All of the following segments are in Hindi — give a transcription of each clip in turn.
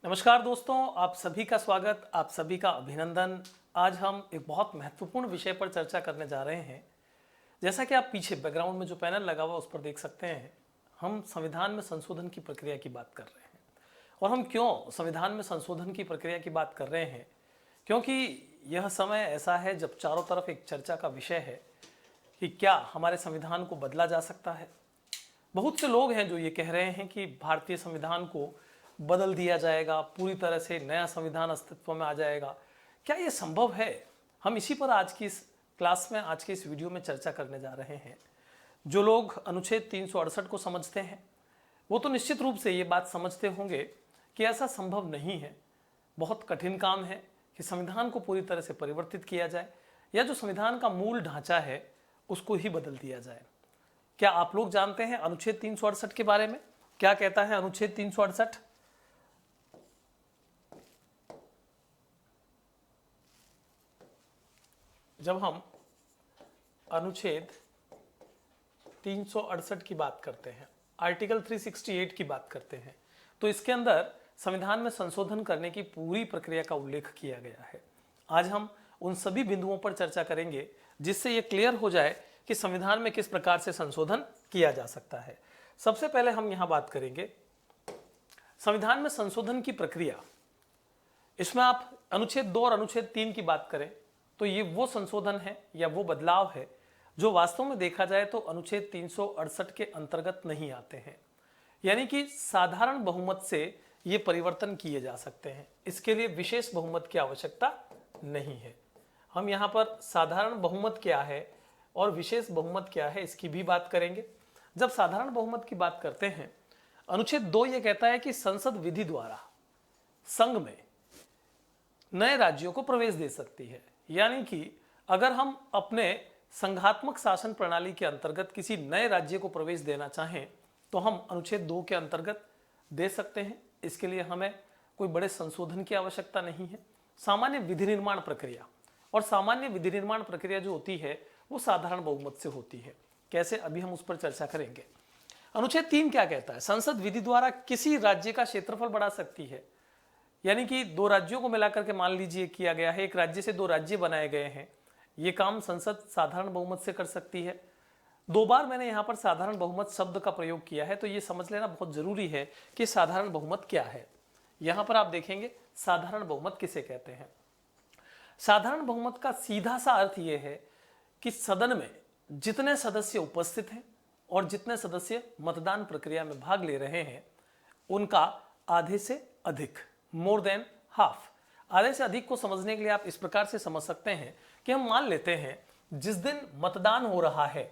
नमस्कार दोस्तों, आप सभी का स्वागत, आप सभी का अभिनंदन। आज हम एक बहुत महत्वपूर्ण विषय पर चर्चा करने जा रहे हैं। जैसा कि आप पीछे बैकग्राउंड में जो पैनल लगा हुआ उस पर देख सकते हैं, हम संविधान में संशोधन की प्रक्रिया की बात कर रहे हैं। और हम क्यों संविधान में संशोधन की प्रक्रिया की बात कर रहे हैं? क्योंकि यह समय ऐसा है जब चारों तरफ एक चर्चा का विषय है कि क्या हमारे संविधान को बदला जा सकता है। बहुत से लोग हैं जो ये कह रहे हैं कि भारतीय संविधान को बदल दिया जाएगा, पूरी तरह से नया संविधान अस्तित्व में आ जाएगा। क्या ये संभव है? हम इसी पर आज की इस क्लास में, आज की इस वीडियो में चर्चा करने जा रहे हैं। जो लोग अनुच्छेद 368 को समझते हैं वो तो निश्चित रूप से ये बात समझते होंगे कि ऐसा संभव नहीं है। बहुत कठिन काम है कि संविधान को पूरी तरह से परिवर्तित किया जाए या जो संविधान का मूल ढांचा है उसको ही बदल दिया जाए। क्या आप लोग जानते हैं अनुच्छेद 368 के बारे में? क्या कहता है अनुच्छेद 368? जब हम अनुच्छेद 368 की बात करते हैं, आर्टिकल 368 की बात करते हैं, तो इसके अंदर संविधान में संशोधन करने की पूरी प्रक्रिया का उल्लेख किया गया है। आज हम उन सभी बिंदुओं पर चर्चा करेंगे जिससे ये क्लियर हो जाए कि संविधान में किस प्रकार से संशोधन किया जा सकता है। सबसे पहले हम यहां बात करेंगे संविधान में संशोधन की प्रक्रिया। इसमें आप अनुच्छेद 2 और अनुच्छेद 3 की बात करें तो ये वो संशोधन है या वो बदलाव है जो वास्तव में देखा जाए तो अनुच्छेद 368 के अंतर्गत नहीं आते हैं। यानी कि साधारण बहुमत से ये परिवर्तन किए जा सकते हैं। इसके लिए विशेष बहुमत की आवश्यकता नहीं है। हम यहाँ पर साधारण बहुमत क्या है और विशेष बहुमत क्या है इसकी भी बात करेंगे। जब साधारण बहुमत की बात करते हैं, अनुच्छेद 2 ये कहता है कि संसद विधि द्वारा संघ में नए राज्यों को प्रवेश दे सकती है। यानी कि अगर हम अपने संघात्मक शासन प्रणाली के अंतर्गत किसी नए राज्य को प्रवेश देना चाहें तो हम अनुच्छेद 2 के अंतर्गत दे सकते हैं। इसके लिए हमें कोई बड़े संशोधन की आवश्यकता नहीं है। सामान्य विधि निर्माण प्रक्रिया, और सामान्य विधि निर्माण प्रक्रिया जो होती है वो साधारण बहुमत से होती है। कैसे, अभी हम उस पर चर्चा करेंगे। अनुच्छेद 3 क्या कहता है? संसद विधि द्वारा किसी राज्य का क्षेत्रफल बढ़ा सकती है। यानी कि दो राज्यों को मिलाकर के मान लीजिए किया गया है, एक राज्य से दो राज्य बनाए गए हैं, ये काम संसद साधारण बहुमत से कर सकती है। 2 बार मैंने यहाँ पर साधारण बहुमत शब्द का प्रयोग किया है, तो ये समझ लेना बहुत जरूरी है कि साधारण बहुमत क्या है। यहाँ पर आप देखेंगे साधारण बहुमत किसे कहते हैं। साधारण बहुमत का सीधा सा अर्थ ये है कि सदन में जितने सदस्य उपस्थित हैं और जितने सदस्य मतदान प्रक्रिया में भाग ले रहे हैं उनका आधे से अधिक, मोर देन हाफ। आधे से अधिक को समझने के लिए आप इस प्रकार से समझ सकते हैं कि हम मान लेते हैं जिस दिन मतदान हो रहा है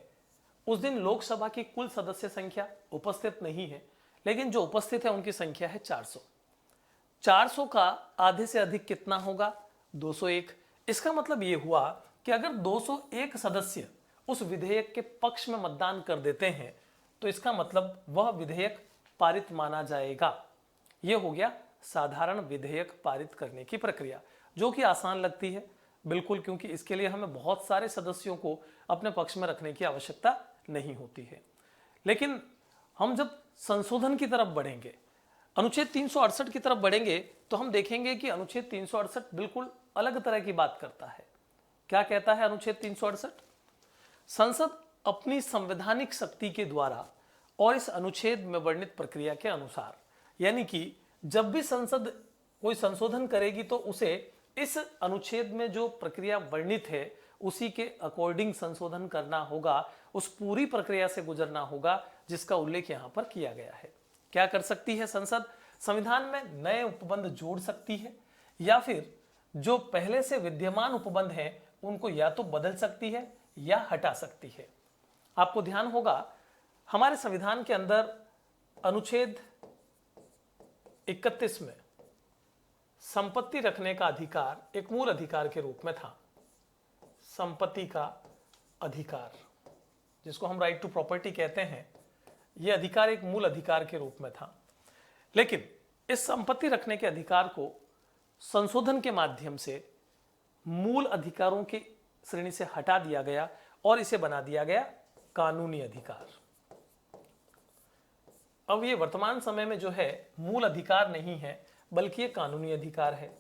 उस दिन लोकसभा की कुल सदस्य संख्या उपस्थित नहीं है, लेकिन जो उपस्थित है उनकी संख्या है 400। 400 का आधे से अधिक कितना होगा? 201। इसका मतलब यह हुआ कि अगर 201 सदस्य उस विधेयक के पक्ष में मतदान कर देते हैं तो इसका मतलब वह विधेयक पारित माना जाएगा। यह हो गया साधारण विधेयक पारित करने की प्रक्रिया, जो कि आसान लगती है बिल्कुल, क्योंकि इसके लिए हमें बहुत सारे सदस्यों को अपने पक्ष में रखने की आवश्यकता नहीं होती है। लेकिन हम जब संशोधन की तरफ बढ़ेंगे, अनुच्छेद 368 की तरफ बढ़ेंगे, तो हम देखेंगे कि अनुच्छेद 368 बिल्कुल अलग तरह की बात करता है। क्या कहता है अनुच्छेद 368? संसद अपनी संवैधानिक शक्ति के द्वारा और इस अनुच्छेद में वर्णित प्रक्रिया के अनुसार, यानी कि जब भी संसद कोई संशोधन करेगी तो उसे इस अनुच्छेद में जो प्रक्रिया वर्णित है उसी के अकॉर्डिंग संशोधन करना होगा, उस पूरी प्रक्रिया से गुजरना होगा जिसका उल्लेख यहां पर किया गया है। क्या कर सकती है संसद? संविधान में नए उपबंध जोड़ सकती है या फिर जो पहले से विद्यमान उपबंध हैं उनको या तो बदल सकती है या हटा सकती है। आपको ध्यान होगा हमारे संविधान के अंदर अनुच्छेद 31 में संपत्ति रखने का अधिकार एक मूल अधिकार के रूप में था। संपत्ति का अधिकार, जिसको हम राइट टू प्रॉपर्टी कहते हैं, यह अधिकार एक मूल अधिकार के रूप में था। लेकिन इस संपत्ति रखने के अधिकार को संशोधन के माध्यम से मूल अधिकारों की श्रेणी से हटा दिया गया और इसे बना दिया गया कानूनी अधिकार। अब ये वर्तमान समय में जो है मूल अधिकार नहीं है बल्कि ये कानूनी अधिकार है।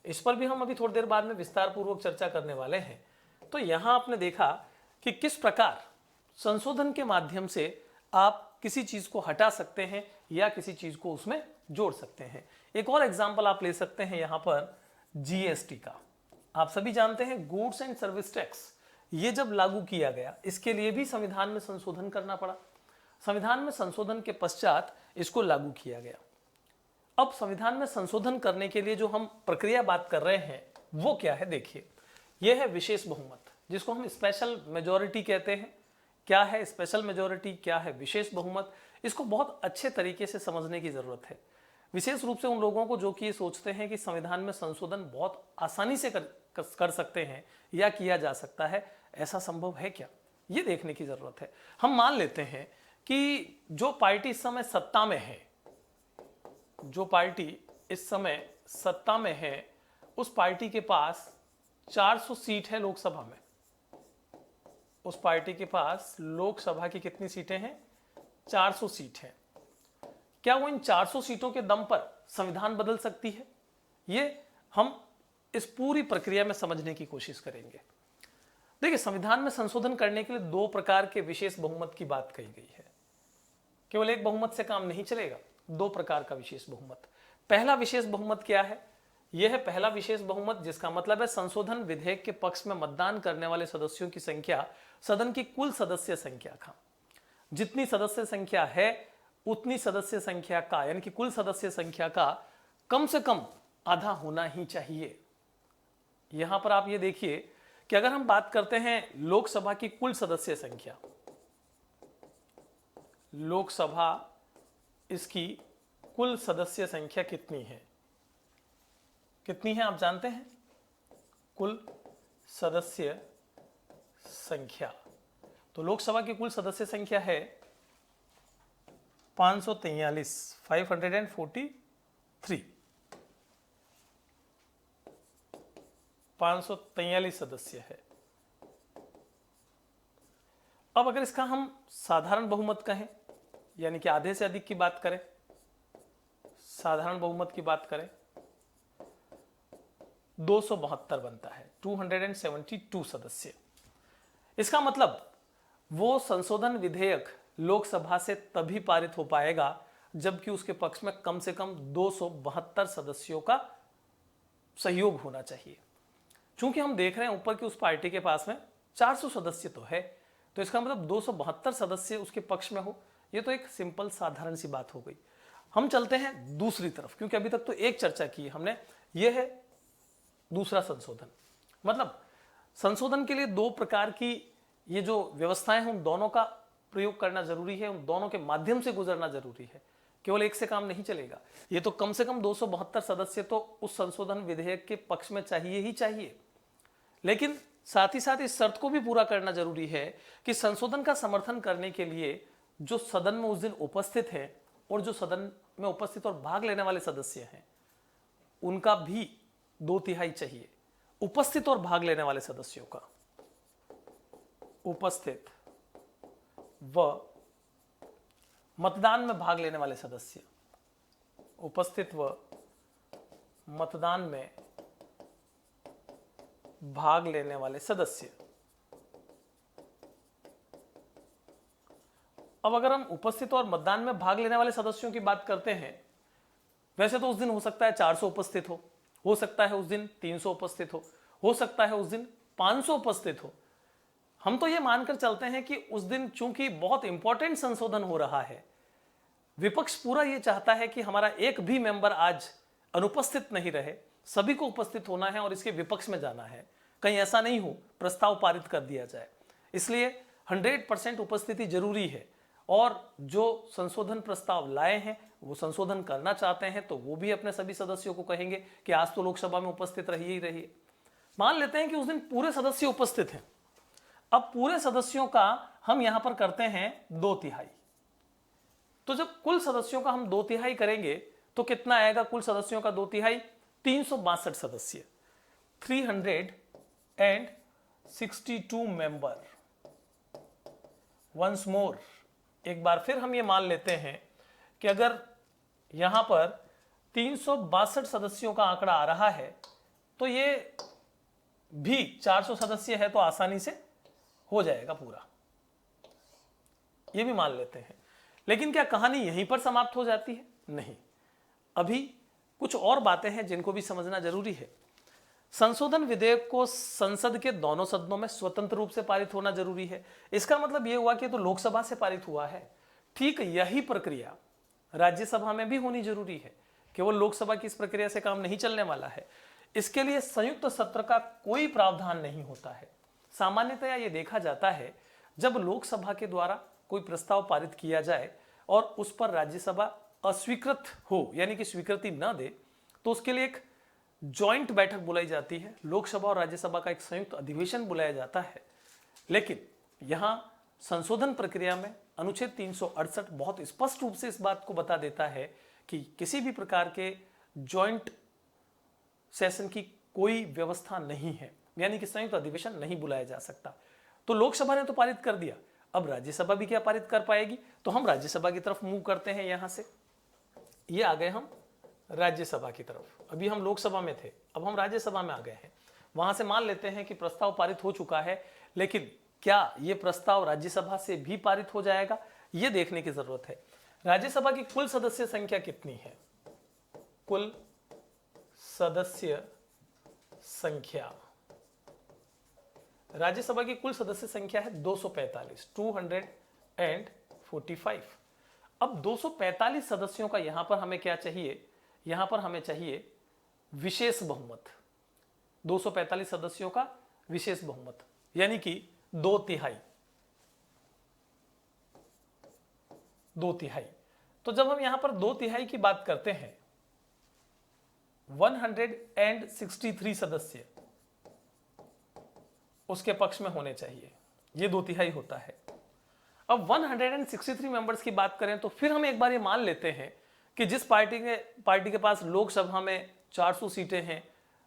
इस पर भी हम अभी थोड़ी देर बाद में विस्तार पूर्वक चर्चा करने वाले हैं। तो यहां आपने देखा कि किस प्रकार संशोधन के माध्यम से आप किसी चीज को हटा सकते हैं या किसी चीज को उसमें जोड़ सकते हैं। एक और एग्जाम्पल आप ले सकते हैं यहां पर जीएसटी का। आप सभी जानते हैं गुड्स एंड सर्विस टैक्स, ये जब लागू किया गया इसके लिए भी संविधान में संशोधन करना पड़ा। संविधान में संशोधन के पश्चात इसको लागू किया गया। अब संविधान में संशोधन करने के लिए जो हम प्रक्रिया बात कर रहे हैं वो क्या है, देखिए यह है विशेष बहुमत, जिसको हम स्पेशल मेजॉरिटी कहते हैं। क्या है स्पेशल मेजॉरिटी, क्या है विशेष बहुमत, इसको बहुत अच्छे तरीके से समझने की जरूरत है। विशेष रूप से उन लोगों को जो कि ये सोचते हैं कि संविधान में संशोधन बहुत आसानी से कर सकते हैं या किया जा सकता है, ऐसा संभव है क्या, ये देखने की जरूरत है। हम मान लेते हैं कि जो पार्टी इस समय सत्ता में है, जो पार्टी इस समय सत्ता में है, उस पार्टी के पास 400 सीट है लोकसभा में। उस पार्टी के पास लोकसभा की कितनी सीटें हैं? 400 सीट हैं। क्या वो इन 400 सीटों के दम पर संविधान बदल सकती है? ये हम इस पूरी प्रक्रिया में समझने की कोशिश करेंगे। देखिए, संविधान में संशोधन करने के लिए दो प्रकार के विशेष बहुमत की बात कही गई है। केवल एक बहुमत से काम नहीं चलेगा, दो प्रकार का विशेष बहुमत। पहला विशेष बहुमत क्या है? यह है पहला विशेष बहुमत, जिसका मतलब है संशोधन विधेयक के पक्ष में मतदान करने वाले सदस्यों की संख्या सदन की कुल सदस्य संख्या का, जितनी सदस्य संख्या है उतनी सदस्य संख्या का, यानी कि कुल सदस्य संख्या का कम से कम आधा होना ही चाहिए। यहां पर आप ये देखिए कि अगर हम बात करते हैं लोकसभा की कुल सदस्य संख्या, लोकसभा इसकी कुल सदस्य संख्या कितनी है? कितनी है आप जानते हैं? कुल सदस्य संख्या, तो लोकसभा की कुल सदस्य संख्या है 543, 543, 543 सदस्य है। अब अगर इसका हम साधारण बहुमत कहें, यानी कि आधे से अधिक की बात करें, साधारण बहुमत की बात करें, 272 बनता है, 272 सदस्य। इसका मतलब वो संशोधन विधेयक लोकसभा से तभी पारित हो पाएगा जबकि उसके पक्ष में कम से कम 272 सदस्यों का सहयोग होना चाहिए। चूंकि हम देख रहे हैं ऊपर की उस पार्टी के पास में 400 सदस्य तो है, तो इसका मतलब 272 सदस्य उसके पक्ष में हो। ये तो एक सिंपल साधारण सी बात हो गई। हम चलते हैं दूसरी तरफ, क्योंकि अभी तक तो एक चर्चा की हमने, ये है दूसरा संशोधन। मतलब संशोधन के लिए दो प्रकार की ये जो व्यवस्थाएं हैं उन दोनों का प्रयोग करना जरूरी है, उन दोनों के माध्यम से गुजरना जरूरी है। केवल एक से काम नहीं चलेगा। ये तो कम से कम 272 सदस्य तो उस संशोधन विधेयक के पक्ष में चाहिए ही चाहिए, लेकिन साथ ही साथ इस शर्त को भी पूरा करना जरूरी है कि संशोधन का समर्थन करने के लिए जो सदन में उस दिन उपस्थित है और जो सदन में उपस्थित और भाग लेने वाले सदस्य हैं उनका भी 2/3 चाहिए। उपस्थित और भाग लेने वाले सदस्यों का, उपस्थित व मतदान में भाग लेने वाले सदस्य, उपस्थित व मतदान में भाग लेने वाले सदस्य। अब अगर हम उपस्थित और मतदान में भाग लेने वाले सदस्यों की बात करते हैं, वैसे तो उस दिन हो सकता है 400 उपस्थित हो सकता है उस दिन 300 उपस्थित हो सकता है उस दिन 500 उपस्थित हो। हम तो ये मानकर चलते हैं कि उस दिन चूंकि बहुत इंपॉर्टेंट संशोधन हो रहा है, विपक्ष पूरा ये चाहता है कि हमारा एक भी मेंबर आज अनुपस्थित नहीं रहे, सभी को उपस्थित होना है और इसके विपक्ष में जाना है, कहीं ऐसा नहीं हो प्रस्ताव पारित कर दिया जाए। इसलिए 100% उपस्थिति जरूरी है, और जो संशोधन प्रस्ताव लाए हैं वो संशोधन करना चाहते हैं तो वो भी अपने सभी सदस्यों को कहेंगे कि आज तो लोकसभा में उपस्थित रहिए ही रहिए। मान लेते हैं कि उस दिन पूरे सदस्य उपस्थित हैं। अब पूरे सदस्यों का हम यहां पर करते हैं 2/3, तो जब कुल सदस्यों का हम 2/3 करेंगे तो कितना आएगा? कुल सदस्यों का 2/3 362 सदस्य, 362 मेंबर। वंस मोर, एक बार फिर हम ये मान लेते हैं कि अगर यहां पर 362 सदस्यों का आंकड़ा आ रहा है, तो ये भी 400 सदस्य है तो आसानी से हो जाएगा पूरा, ये भी मान लेते हैं। लेकिन क्या कहानी यहीं पर समाप्त हो जाती है? नहीं, अभी कुछ और बातें हैं जिनको भी समझना जरूरी है। संशोधन विधेयक को संसद के दोनों सदनों में स्वतंत्र रूप से पारित होना जरूरी है। इसका मतलब यह हुआ कि तो लोकसभा से पारित हुआ है, ठीक यही प्रक्रिया राज्यसभा में भी होनी जरूरी है। केवल लोकसभा की इस प्रक्रिया से काम नहीं चलने वाला है। इसके लिए संयुक्त सत्र का कोई प्रावधान नहीं होता है। सामान्यतया यह देखा जाता है जब लोकसभा के द्वारा कोई प्रस्ताव पारित किया जाए और उस पर राज्यसभा अस्वीकृत हो, यानी कि स्वीकृति न दे, तो उसके लिए एक जॉइंट बैठक बुलाई जाती है। लोकसभा और राज्यसभा का एक संयुक्त अधिवेशन बुलाया जाता है। लेकिन यहां संशोधन प्रक्रिया में अनुच्छेद 368 बहुत स्पष्ट रूप से इस बात को बता देता है कि किसी भी प्रकार के जॉइंट सेशन की कोई व्यवस्था नहीं है, यानी कि संयुक्त अधिवेशन नहीं बुलाया जा सकता। तो लोकसभा ने तो पारित कर दिया, अब राज्यसभा भी क्या पारित कर पाएगी? तो हम राज्यसभा की तरफ मूव करते हैं। यहां से ये आ गए हम राज्यसभा की तरफ। अभी हम लोकसभा में थे, अब हम राज्यसभा में आ गए हैं। वहां से मान लेते हैं कि प्रस्ताव पारित हो चुका है, लेकिन क्या यह प्रस्ताव राज्यसभा से भी पारित हो जाएगा, यह देखने की जरूरत है। राज्यसभा की कुल सदस्य संख्या कितनी है? कुल सदस्य संख्या, राज्यसभा की कुल सदस्य संख्या है 245, 245। अब 245 सदस्यों का यहां पर हमें क्या चाहिए? यहां पर हमें चाहिए विशेष बहुमत। 245 सदस्यों का विशेष बहुमत, यानी कि 2/3। 2/3। तो जब हम यहां पर 2/3 की बात करते हैं, 163 सदस्य उसके पक्ष में होने चाहिए, ये 2/3 होता है। अब 163 मेंबर्स की बात करें तो फिर हम एक बार ये मान लेते हैं कि जिस पार्टी के पास लोकसभा में 400 सीटें हैं,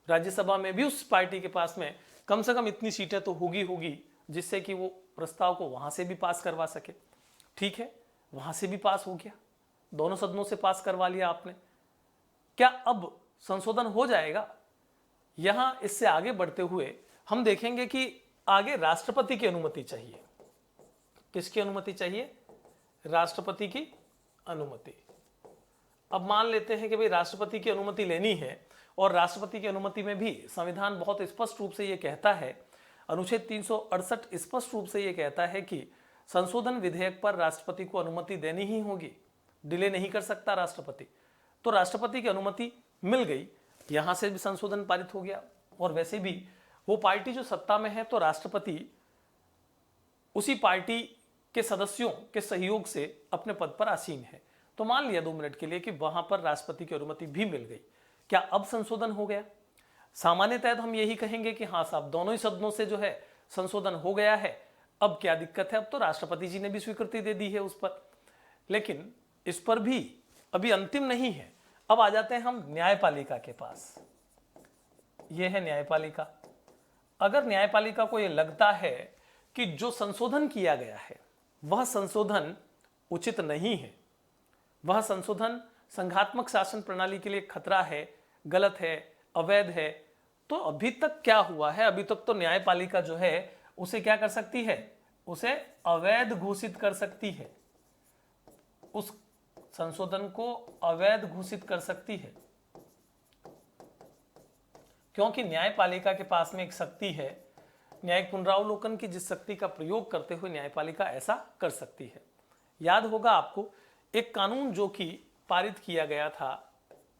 राज्यसभा में भी उस पार्टी के पास में कम से कम इतनी सीटें तो होगी जिससे कि वो प्रस्ताव को वहां से भी पास करवा सके। ठीक है, वहां से भी पास हो गया, दोनों सदनों से पास करवा लिया आपने। क्या अब संशोधन हो जाएगा? यहां इससे आगे बढ़ते हुए हम देखेंगे कि आगे राष्ट्रपति की अनुमति चाहिए। किसकी अनुमति चाहिए? राष्ट्रपति की अनुमति। अब मान लेते हैं कि भाई राष्ट्रपति की अनुमति लेनी है, और राष्ट्रपति की अनुमति में भी संविधान बहुत स्पष्ट रूप से यह कहता है, अनुच्छेद 368 स्पष्ट रूप से यह कहता है कि संशोधन विधेयक पर राष्ट्रपति को अनुमति देनी ही होगी, डिले नहीं कर सकता राष्ट्रपति। तो राष्ट्रपति की अनुमति मिल गई, यहां से भी संशोधन पारित हो गया। और वैसे भी वो पार्टी जो सत्ता में है, तो राष्ट्रपति उसी पार्टी के सदस्यों के सहयोग से अपने पद पर आसीन है। तो मान लिया 2 मिनट के लिए कि वहां पर राष्ट्रपति की अनुमति भी मिल गई। क्या अब संशोधन हो गया? सामान्यतः हम यही कहेंगे कि हाँ साहब, दोनों ही सदनों से जो है संशोधन हो गया है, अब क्या दिक्कत है? अब तो राष्ट्रपति जी ने भी स्वीकृति दे दी है उस पर। लेकिन इस पर भी अभी अंतिम नहीं है। अब आ जाते हैं हम न्यायपालिका के पास। यह है न्यायपालिका। अगर न्यायपालिका को यह लगता है कि जो संशोधन किया गया है वह संशोधन उचित नहीं है, वह संशोधन संघात्मक शासन प्रणाली के लिए खतरा है, गलत है, अवैध है, तो अभी तक क्या हुआ है? अभी तक तो न्यायपालिका जो है उसे क्या कर सकती है? उसे अवैध घोषित कर सकती है, उस संशोधन को अवैध घोषित कर सकती है, क्योंकि न्यायपालिका के पास में एक शक्ति है, न्यायिक पुनरावलोकन की जिस शक्ति का प्रयोग करते हुए न्यायपालिका ऐसा कर सकती है। याद होगा आपको एक कानून जो कि पारित किया गया था,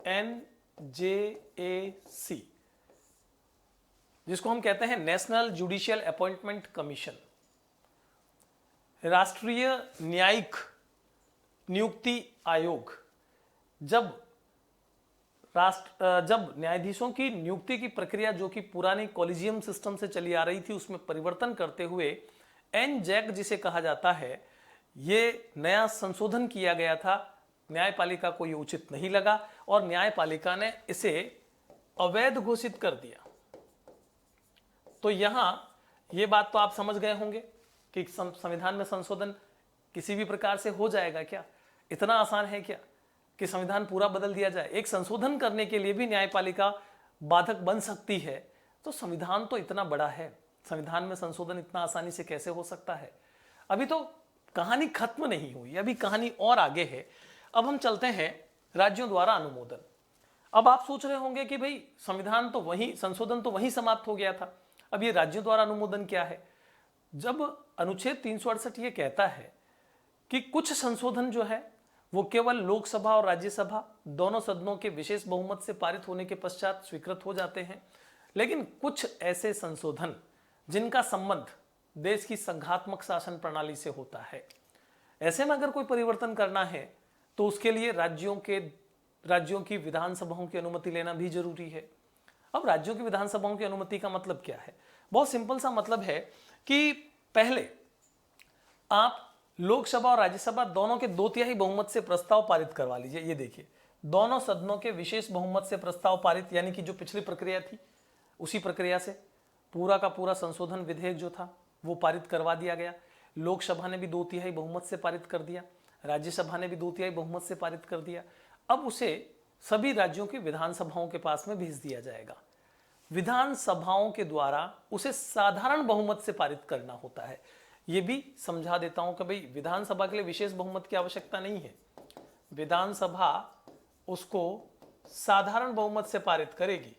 NJAC, जिसको हम कहते हैं नेशनल जुडिशियल अपॉइंटमेंट कमीशन, राष्ट्रीय न्यायिक नियुक्ति आयोग। जब न्यायाधीशों की नियुक्ति की प्रक्रिया जो कि पुरानी कॉलेजियम सिस्टम से चली आ रही थी, उसमें परिवर्तन करते हुए NJAC जिसे कहा जाता है, ये नया संशोधन किया गया था। न्यायपालिका को ये उचित नहीं लगा और न्यायपालिका ने इसे अवैध घोषित कर दिया। तो यहां ये बात तो आप समझ गए होंगे कि संविधान में संशोधन किसी भी प्रकार से हो जाएगा क्या? इतना आसान है क्या? कि संविधान पूरा बदल दिया जाए, एक संशोधन करने के लिए भी न्यायपालिका बाधक बन सकती है। तो संविधान तो इतना बड़ा है, संविधान में संशोधन इतना आसानी से कैसे हो सकता है? अभी तो कहानी खत्म नहीं हुई, अभी कहानी और आगे है। अब हम चलते हैं राज्यों द्वारा अनुमोदन। अब आप सोच रहे होंगे कि भाई संविधान तो वही, संशोधन तो वही समाप्त हो गया था, अब ये राज्यों द्वारा अनुमोदन क्या है? जब अनुच्छेद 368 ये कहता है कि कुछ संशोधन जो है वो केवल लोकसभा और राज्यसभा दोनों सदनों के विशेष बहुमत से पारित होने के पश्चात स्वीकृत हो जाते हैं, लेकिन कुछ ऐसे संशोधन जिनका संबंध देश की संघात्मक शासन प्रणाली से होता है, ऐसे में अगर कोई परिवर्तन करना है तो उसके लिए राज्यों की विधानसभाओं की अनुमति लेना भी जरूरी है। अब राज्यों की विधानसभाओं की अनुमति का मतलब क्या है? बहुत सिंपल सा मतलब है कि पहले आप लोकसभा और राज्यसभा दोनों के 2/3 बहुमत से प्रस्ताव पारित करवा लीजिए। ये देखिए, दोनों सदनों के विशेष बहुमत से प्रस्ताव पारित, यानी कि जो पिछली प्रक्रिया थी उसी प्रक्रिया से पूरा का पूरा संशोधन विधेयक जो था वो पारित करवा दिया गया। लोकसभा ने भी 2/3 बहुमत से पारित कर दिया, राज्यसभा ने भी 2/3 बहुमत से पारित कर दिया। अब उसे सभी राज्यों की विधानसभाओं के पास में भेज दिया जाएगा। विधानसभाओं के द्वारा उसे साधारण बहुमत से पारित करना होता है। ये भी समझा देता हूं कि भाई विधानसभा के लिए विशेष बहुमत की आवश्यकता नहीं है, विधानसभा उसको साधारण बहुमत से पारित करेगी,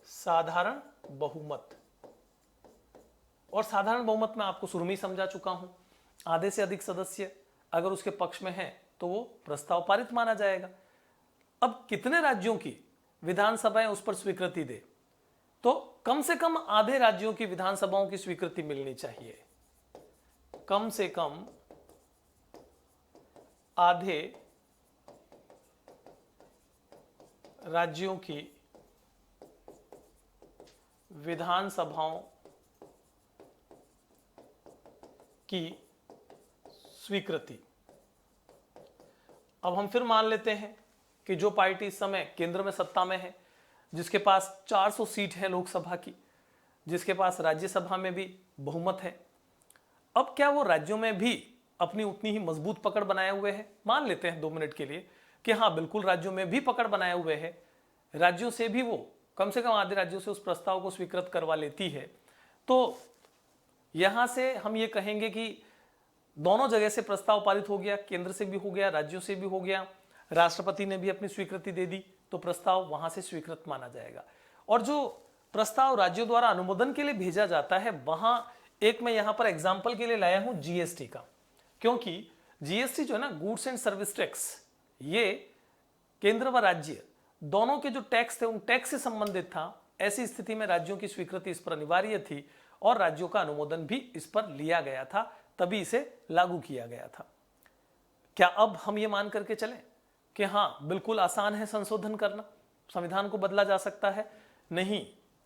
साधारण बहुमत। और साधारण बहुमत में आपको शुरू में ही समझा चुका हूं, आधे से अधिक सदस्य अगर उसके पक्ष में है तो वो प्रस्ताव पारित माना जाएगा। अब कितने राज्यों की विधानसभाएं उस पर स्वीकृति दे? तो कम से कम आधे राज्यों की विधानसभाओं की स्वीकृति मिलनी चाहिए, कम से कम आधे राज्यों की विधानसभाओं की स्वीकृति। अब हम फिर मान लेते हैं कि जो पार्टी इस समय केंद्र में सत्ता में है, जिसके पास 400 सीट है लोकसभा की, जिसके पास राज्यसभा में भी बहुमत है, अब क्या वो राज्यों में भी अपनी उतनी ही मजबूत पकड़ बनाए हुए है? मान लेते हैं 2 मिनट के लिए कि हाँ बिल्कुल राज्यों में भी पकड़ बनाए हुए है, राज्यों से भी वो कम से कम आधे राज्यों से उस प्रस्ताव को स्वीकृत करवा लेती है। तो यहां से हम ये कहेंगे कि दोनों जगह से प्रस्ताव पारित हो गया, केंद्र से भी हो गया, राज्यों से भी हो गया, राष्ट्रपति ने भी अपनी स्वीकृति दे दी, तो प्रस्ताव वहां से स्वीकृत माना जाएगा। और जो प्रस्ताव राज्यों द्वारा अनुमोदन के लिए भेजा जाता है, वहां एक मैं यहां पर एग्जाम्पल के लिए लाया हूं जीएसटी का, क्योंकि जीएसटी जो है ना, गुड्स एंड सर्विस टैक्स, ये केंद्र व राज्य दोनों के जो टैक्स थे उन टैक्स से संबंधित था। ऐसी स्थिति में राज्यों की स्वीकृति इस पर अनिवार्य थी और राज्यों का अनुमोदन भी इस पर लिया गया था, तभी इसे लागू किया गया था। क्या अब हम ये मान करके चलें कि हाँ बिल्कुल आसान है संशोधन करना, संविधान को बदला जा सकता है? नहीं,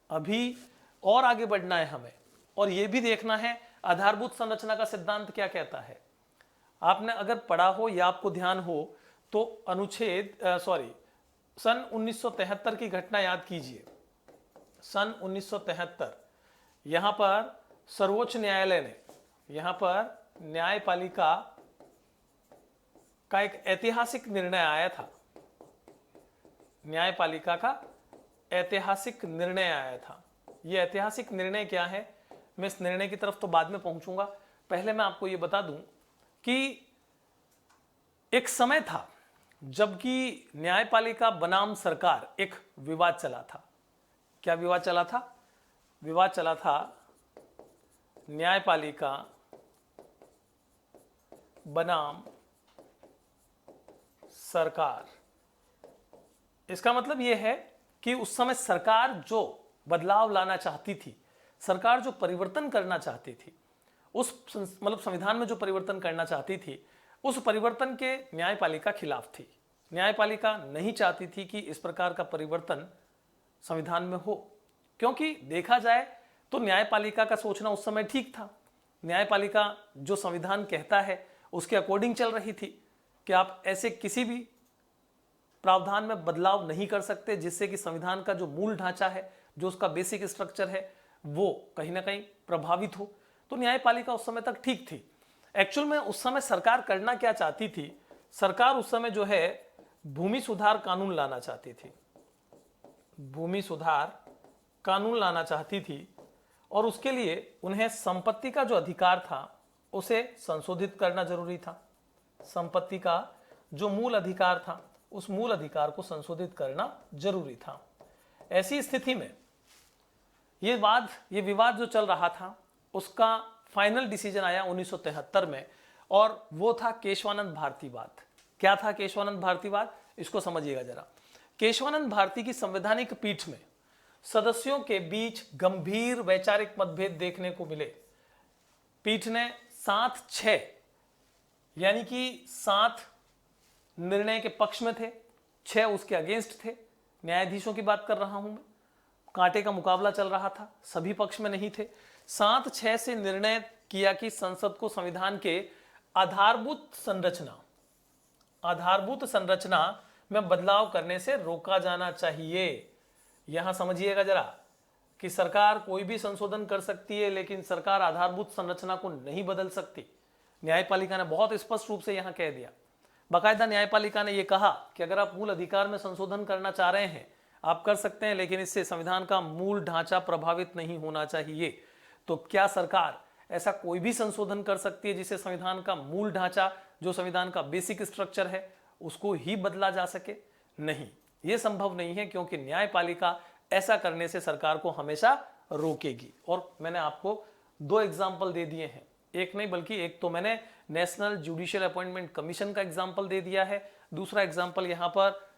अभी और आगे बढ़ना है हमें, और यह भी देखना है आधारभूत संरचना का सिद्धांत क्या कहता है। आपने अगर पढ़ा हो या आपको ध्यान हो तो सन 1973 की घटना याद कीजिए। सन 1973 यहां पर सर्वोच्च न्यायालय ने, यहां पर न्यायपालिका का एक ऐतिहासिक निर्णय आया था, न्यायपालिका का ऐतिहासिक निर्णय आया था। यह ऐतिहासिक निर्णय क्या है, मैं इस निर्णय की तरफ तो बाद में पहुंचूंगा। पहले मैं आपको यह बता दूं कि एक समय था जबकि न्यायपालिका बनाम सरकार एक विवाद चला था। क्या विवाद चला था? विवाद चला था न्यायपालिका बनाम सरकार। इसका मतलब यह है कि उस समय सरकार जो बदलाव लाना चाहती थी, सरकार जो परिवर्तन करना चाहती थी, उस मतलब संविधान में जो परिवर्तन करना चाहती थी, उस परिवर्तन के न्यायपालिका खिलाफ थी। न्यायपालिका नहीं चाहती थी कि इस प्रकार का परिवर्तन संविधान में हो, क्योंकि देखा जाए तो न्यायपालिका का सोचना उस समय ठीक था। न्यायपालिका जो संविधान कहता है उसके अकॉर्डिंग चल रही थी कि आप ऐसे किसी भी प्रावधान में बदलाव नहीं कर सकते जिससे कि संविधान का जो मूल ढांचा है, जो उसका बेसिक स्ट्रक्चर है, वो कहीं ना कहीं प्रभावित हो। तो न्यायपालिका उस समय तक ठीक थी। एक्चुअल में उस समय सरकार करना क्या चाहती थी? सरकार उस समय जो है भूमि सुधार कानून लाना चाहती थी, भूमि सुधार कानून लाना चाहती थी और उसके लिए उन्हें संपत्ति का जो अधिकार था उसे संशोधित करना जरूरी था। संपत्ति का जो मूल अधिकार था उस मूल अधिकार को संशोधित करना जरूरी था। ऐसी स्थिति में ये विवाद जो चल रहा था उसका फाइनल डिसीजन आया 1973 में और वो था केशवानंद भारतीवाद। क्या था केशवानंद भारतीवाद, इसको समझिएगा जरा। केशवानंद भारती की संवैधानिक पीठ में सदस्यों के बीच गंभीर वैचारिक मतभेद देखने को मिले। पीठ ने 7-6 यानी कि 7 निर्णय के पक्ष में थे, 6 उसके अगेंस्ट थे। न्यायाधीशों की बात कर रहा हूं मैं, कांटे का मुकाबला चल रहा था, सभी पक्ष में नहीं थे। 7-6 से निर्णय किया कि संसद को संविधान के आधारभूत संरचना में बदलाव करने से रोका जाना चाहिए। यहां समझिएगा जरा कि सरकार कोई भी संशोधन कर सकती है लेकिन सरकार आधारभूत संरचना को नहीं बदल सकती। न्यायपालिका ने बहुत स्पष्ट रूप से यहां कह दिया। बाकायदा न्यायपालिका ने यह कहा कि अगर आप मूल अधिकार में संशोधन करना चाह रहे हैं आप कर सकते हैं, लेकिन इससे संविधान का मूल ढांचा प्रभावित नहीं होना चाहिए। तो क्या सरकार ऐसा कोई भी संशोधन कर सकती है जिससे संविधान का मूल ढांचा, जो संविधान का बेसिक स्ट्रक्चर है, उसको ही बदला जा सके? नहीं, यह संभव नहीं है, क्योंकि न्यायपालिका ऐसा करने से सरकार को हमेशा रोकेगी। और मैंने आपको 2 एग्जाम्पल दे दिए हैं, एक नहीं बल्कि एक तो मैंने नेशनल जुडिशियल अपॉइंटमेंट कमीशन का एग्जाम्पल दे दिया है। दूसरा एग्जाम्पल यहां पर,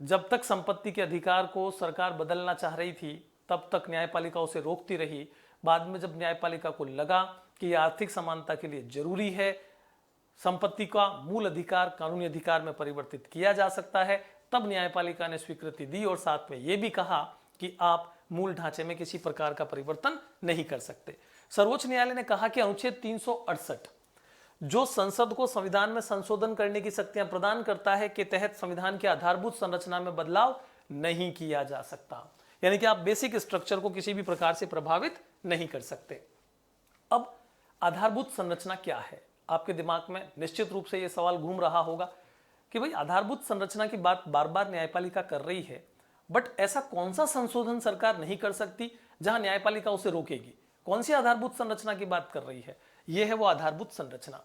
जब तक संपत्ति के अधिकार को सरकार बदलना चाह रही थी तब तक न्यायपालिका उसे रोकती रही। बाद में जब न्यायपालिका को लगा कि यह आर्थिक समानता के लिए जरूरी है, संपत्ति का मूल अधिकार कानूनी अधिकार में परिवर्तित किया जा सकता है, तब न्यायपालिका ने स्वीकृति दी और साथ में यह भी कहा कि आप मूल ढांचे में किसी प्रकार का परिवर्तन नहीं कर सकते। सर्वोच्च न्यायालय ने कहा कि अनुच्छेद 368 जो संसद को संविधान में संशोधन करने की शक्तियां प्रदान करता है के तहत संविधान की आधारभूत संरचना में बदलाव नहीं किया जा सकता। यानी कि आप बेसिक स्ट्रक्चर को किसी भी प्रकार से प्रभावित नहीं कर सकते। अब आधारभूत संरचना क्या है? आपके दिमाग में निश्चित रूप से यह सवाल घूम रहा होगा कि भाई आधारभूत संरचना की बात बार बार न्यायपालिका कर रही है, बट ऐसा कौन सा संशोधन सरकार नहीं कर सकती जहां न्यायपालिका उसे रोकेगी? कौन सी आधारभूत संरचना की बात कर रही है? यह है वो आधारभूत संरचना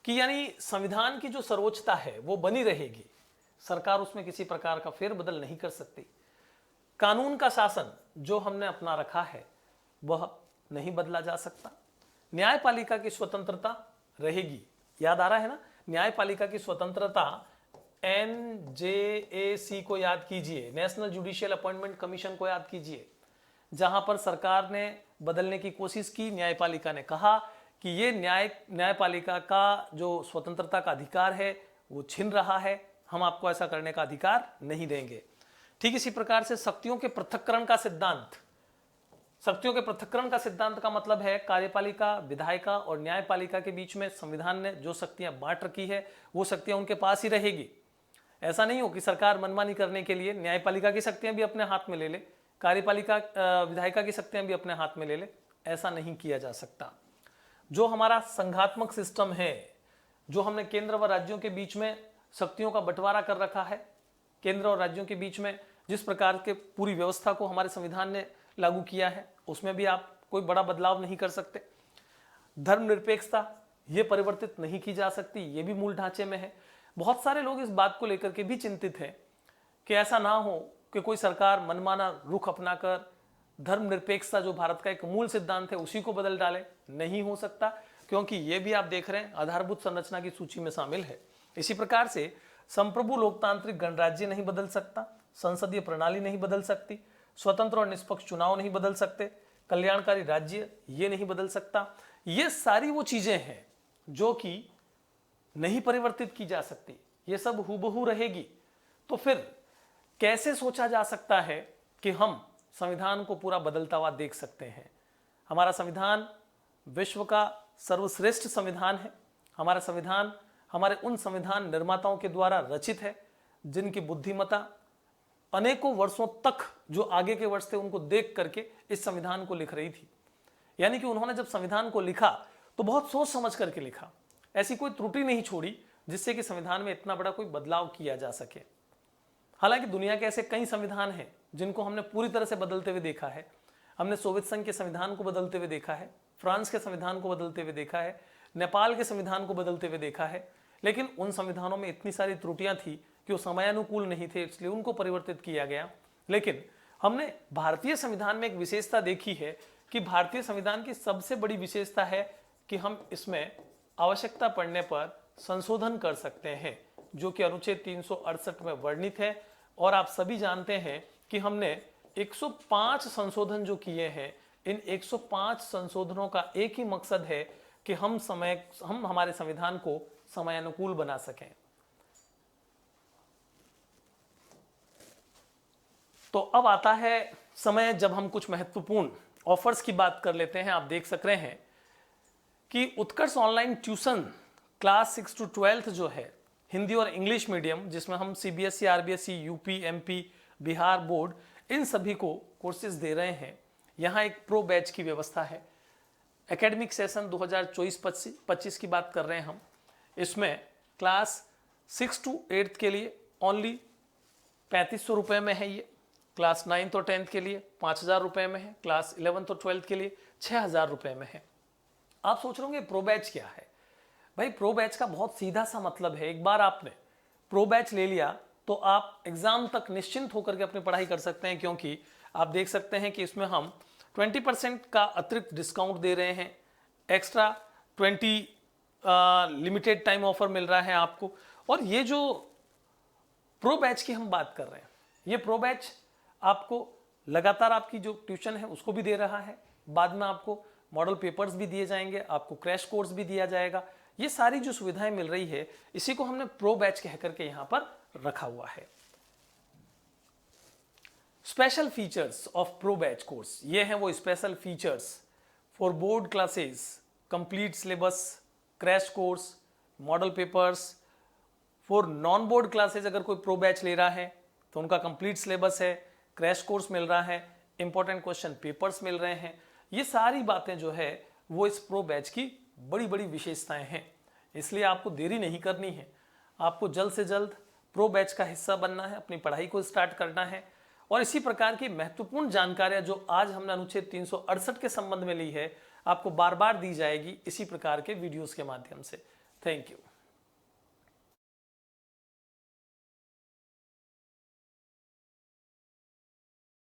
कि यानी संविधान की जो सर्वोच्चता है वो बनी रहेगी, सरकार उसमें किसी प्रकार का फेरबदल नहीं कर सकती। कानून का शासन जो हमने अपना रखा है वह नहीं बदला जा सकता। न्यायपालिका की स्वतंत्रता रहेगी। याद आ रहा है ना, न्यायपालिका की स्वतंत्रता NJAC को याद कीजिए, नेशनल जुडिशियल अपॉइंटमेंट कमीशन को याद कीजिए, जहां पर सरकार ने बदलने की कोशिश की। न्यायपालिका ने कहा कि ये न्यायपालिका का जो स्वतंत्रता का अधिकार है वो छिन रहा है, हम आपको ऐसा करने का अधिकार नहीं देंगे। ठीक इसी प्रकार से शक्तियों के पृथक्करण का सिद्धांत, शक्तियों के पृथक्करण का सिद्धांत का मतलब है कार्यपालिका, विधायिका और न्यायपालिका के बीच में संविधान ने जो शक्तियां बांट रखी है वो शक्तियां उनके पास ही रहेगी। ऐसा नहीं हो कि सरकार मनमानी करने के लिए न्यायपालिका की शक्तियां भी अपने हाथ में ले ले, कार्यपालिका विधायिका की शक्तियां भी अपने हाथ में ले ले, ऐसा नहीं किया जा सकता। जो हमारा संघात्मक सिस्टम है, जो हमने केंद्र व राज्यों के बीच में शक्तियों का बंटवारा कर रखा है, केंद्र और राज्यों के बीच में जिस प्रकार के पूरी व्यवस्था को हमारे संविधान ने लागू किया है, उसमें भी आप कोई बड़ा बदलाव नहीं कर सकते। धर्मनिरपेक्षता ये परिवर्तित नहीं की जा सकती, ये भी मूल ढांचे में है। बहुत सारे लोग इस बात को लेकर के भी चिंतित हैं कि ऐसा ना हो कि कोई सरकार मनमाना रुख अपनाकर धर्मनिरपेक्षता जो भारत का एक मूल सिद्धांत है उसी को बदल डाले। नहीं हो सकता, क्योंकि ये भी आप देख रहे हैं आधारभूत संरचना की सूची में शामिल है। इसी प्रकार से संप्रभु लोकतांत्रिक गणराज्य नहीं बदल सकता, संसदीय प्रणाली नहीं बदल सकती, स्वतंत्र और निष्पक्ष चुनाव नहीं बदल सकते, कल्याणकारी राज्य ये नहीं बदल सकता। ये सारी वो चीजें हैं जो कि नहीं परिवर्तित की जा सकती, ये सब हूबहू रहेगी। तो फिर कैसे सोचा जा सकता है कि हम संविधान को पूरा बदलता हुआ देख सकते हैं? हमारा संविधान विश्व का सर्वश्रेष्ठ संविधान है। हमारा संविधान हमारे उन संविधान निर्माताओं के द्वारा रचित है जिनकी बुद्धिमत्ता अनेकों वर्षों तक, जो आगे के वर्ष थे उनको देख करके इस संविधान को लिख रही थी। यानी कि उन्होंने जब संविधान को लिखा तो बहुत सोच समझ करके लिखा, ऐसी कोई त्रुटि नहीं छोड़ी जिससे कि संविधान में इतना बड़ा कोई बदलाव किया जा सके। हालांकि दुनिया के ऐसे कई संविधान हैं जिनको हमने पूरी तरह से बदलते हुए देखा है। हमने सोवियत संघ के संविधान को बदलते हुए देखा है, फ्रांस के संविधान को बदलते हुए देखा है, नेपाल के संविधान को बदलते हुए देखा है, लेकिन उन संविधानों में इतनी सारी त्रुटियां थी कि वो समयानुकूल नहीं थे, इसलिए उनको परिवर्तित किया गया। लेकिन हमने भारतीय संविधान में एक विशेषता देखी है कि भारतीय संविधान की सबसे बड़ी विशेषता है कि हम इसमें आवश्यकता पड़ने पर संशोधन कर सकते हैं, जो कि अनुच्छेद 368 में वर्णित है। और आप सभी जानते हैं कि हमने 105 संशोधन जो किए हैं, इन 105 संशोधनों का एक ही मकसद है कि हम हमारे संविधान को समयानुकूल बना सकें। तो अब आता है समय जब हम कुछ महत्वपूर्ण ऑफर्स की बात कर लेते हैं। आप देख सक रहे हैं कि उत्कर्ष ऑनलाइन ट्यूशन क्लास 6 to 12 जो है, हिंदी और इंग्लिश मीडियम, जिसमें हम CBSE, RBSE, UP, MP, Bihar board, इन सभी को कोर्सेज दे रहे हैं। यहाँ एक प्रो बैच की व्यवस्था है। एकेडमिक सेशन 2024-25 की बात कर रहे हैं हम। इसमें क्लास 6 to 8 के लिए ओनली 3500 रुपये में है ये। क्लास 9th और 10th के लिए 5000 रुपये में है। क्लास 11th और 12th के लिए 6000 रुपये में है। आप सोच रहे होंगे प्रो बैच क्या है? भाई, प्रो बैच का बहुत सीधा सा मतलब है, एक बार आपने प्रो बैच ले लिया तो आप एग्जाम तक निश्चिंत होकर के अपनी पढ़ाई कर सकते हैं, क्योंकि आप देख सकते हैं कि इसमें हम 20% का अतिरिक्त डिस्काउंट दे रहे हैं। एक्स्ट्रा 20 लिमिटेड टाइम ऑफर मिल रहा है आपको। और ये जो प्रो बैच की हम बात कर रहे हैं, ये प्रो बैच आपको लगातार आपकी जो ट्यूशन है उसको भी दे रहा है। बाद में आपको मॉडल पेपर्स भी दिए जाएंगे, आपको क्रैश कोर्स भी दिया जाएगा। ये सारी जो सुविधाएं मिल रही है, इसी को हमने प्रो बैच कह करके यहां पर रखा हुआ है। Special features of pro batch course, ये हैं वो special features for board classes, complete syllabus, crash course, model papers. For non board classes अगर कोई प्रो बैच ले रहा है तो उनका कंप्लीट सिलेबस है, क्रैश कोर्स मिल रहा है, इंपॉर्टेंट क्वेश्चन पेपर्स मिल रहे हैं। ये सारी बातें जो है वो इस प्रो बैच की बड़ी बड़ी विशेषताएं हैं। इसलिए आपको देरी नहीं करनी है, आपको जल्द से जल्द प्रो बैच का हिस्सा बनना है, अपनी पढ़ाई को स्टार्ट करना है। और इसी प्रकार की महत्वपूर्ण जानकारियां जो आज हमने अनुच्छेद 368 के संबंध में ली है, आपको बार बार दी जाएगी इसी प्रकार के वीडियोस के माध्यम से। Thank you.